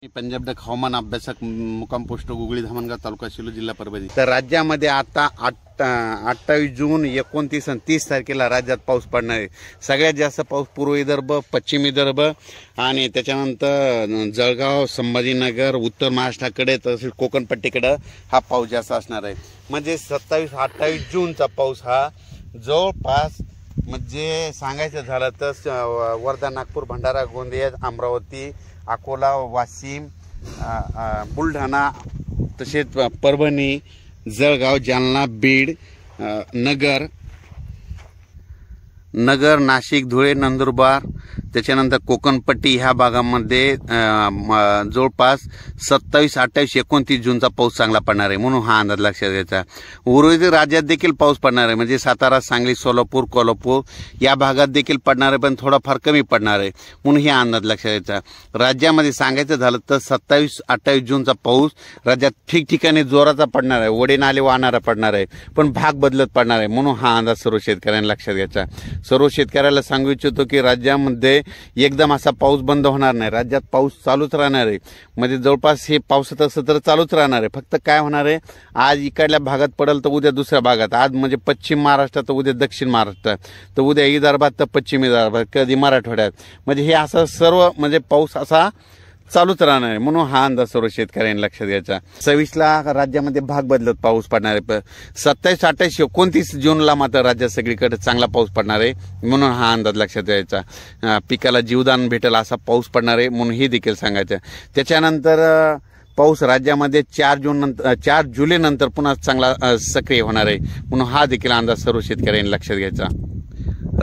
Punjab duck हवामान अभ्यासक मुक्काम पोस्ट गुगळी धामणगाव तालुका शिलो जिल्हा परभणी। तर राज्यामध्ये आता 28 जून 29 आणि 30 तारखेला राज्यात पाऊस पडणार आहे। सगळ्यात जास्त पाऊस पूर्व विदर्भ, पश्चिम विदर्भ आणि त्याच्यानंतर जळगाव, संभाजीनगर, उत्तर महाराष्ट्राकडे तसेच कोकणपट्टीकडे हा पाऊस जास्त असणार आहे। म्हणजे 27-28 जूनचा पाऊस हा जवळपास म्हणजे सांगायचं झालं तर वर्धा, नागपूर, भंडारा, गोंदिया, अमरावती, अकोला, वाशिम, बुलढाणा तसेच परभणी, जळगाव, जालना, बीड, नगर, नाशिक, धुळे, नंदुरबार त्याच्यानंतर कोकणपट्टी ह्या भागामध्ये जवळपास 27, 28, 29 जूनचा पाऊस चांगला पडणार आहे म्हणून हा अंदाज लक्षात घ्यायचा। उर्वरित राज्यात देखील पाऊस पडणार आहे म्हणजे सातारा, सांगली, सोलापूर, कोल्हापूर या भागात देखील पडणार आहे पण थोडाफार कमी पडणार आहे म्हणून हे अंदाज लक्षात घ्यायचा। राज्यामध्ये सांगायचं झालं तर 27, 28 जूनचा पाऊस राज्यात ठिकठिकाणी जोराचा पडणार आहे, ओढे नाले वाहणारा पडणार आहे पण भाग बदलत पडणार आहे म्हणून हा अंदाज सर्व शेतकऱ्यांना लक्षात घ्यायचा। सर्व शेतकऱ्याला सांगू इच्छितो की राज्यामध्ये एकदम असा पाऊस बंद होणार नाही, राज्यात पाऊस चालूच राहणार आहे। म्हणजे जवळपास हे पावसाचं सत्र चालूच राहणार आहे। फक्त काय होणार आहे, आज इकडल्या भागात पडेल तर उद्या दुसऱ्या भागात, आज म्हणजे पश्चिम महाराष्ट्रात तर उद्या दक्षिण महाराष्ट्रात, तर उद्या विदर्भात तर पश्चिम विदर्भात, कधी मराठवाड्यात, म्हणजे हे असं सर्व म्हणजे पाऊस असा चालूच राहणार आहे म्हणून हा अंदाज सर्व शेतकऱ्यांनी लक्षात घ्यायचा। 26ला राज्यामध्ये भाग बदलत पाऊस पडणार आहे। 27, 28, 29 जूनला मात्र राज्यात सगळीकडे चांगला पाऊस पडणार आहे म्हणून हा अंदाज लक्षात घ्यायचा। पिकाला जीवदान भेटेल असा पाऊस पडणार आहे म्हणून हे देखील सांगायचं। त्याच्यानंतर पाऊस राज्यामध्ये 4 जुलै नंतर पुन्हा चांगला सक्रिय होणार आहे म्हणून हा देखील अंदाज सर्व शेतकऱ्यांनी लक्षात घ्यायचा।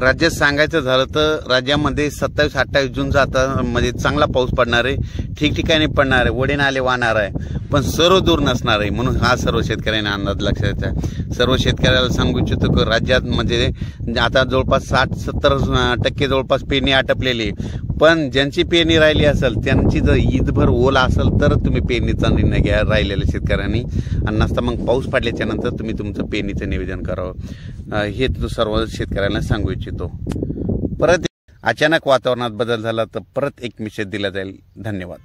राज्यात सांगायचं झालं तर राज्यामध्ये 27, 28 जूनचा आता म्हणजे चांगला पाऊस पडणार आहे, ठिकठिकाणी पडणार आहे, ओढे नाले वाहणार आहे पण सर्व दूर नसणार आहे म्हणून हा सर्व शेतकऱ्यांना अंदाज लक्षात घ्यायचा। सर्व शेतकऱ्याला सांगू इच्छितो की राज्यात म्हणजे आता जवळपास 60-70% जवळपास पेरणी आटपलेली, पण ज्यांची पेरणी राहिली असेल त्यांची जर ईदभर ओला असेल तर तुम्ही पेरणीचा निर्णय घ्या राहिलेल्या शेतकऱ्यांनी, आणि नसता मग पाऊस पडल्याच्या नंतर तुम्ही तुमचं पेरणीचं नियोजन करावं हे सर्व शेतकऱ्यांना सांगू इच्छितो। परत अचानक वातावरणात बदल झाला तर परत एक मेसेज दिला जाईल। धन्यवाद।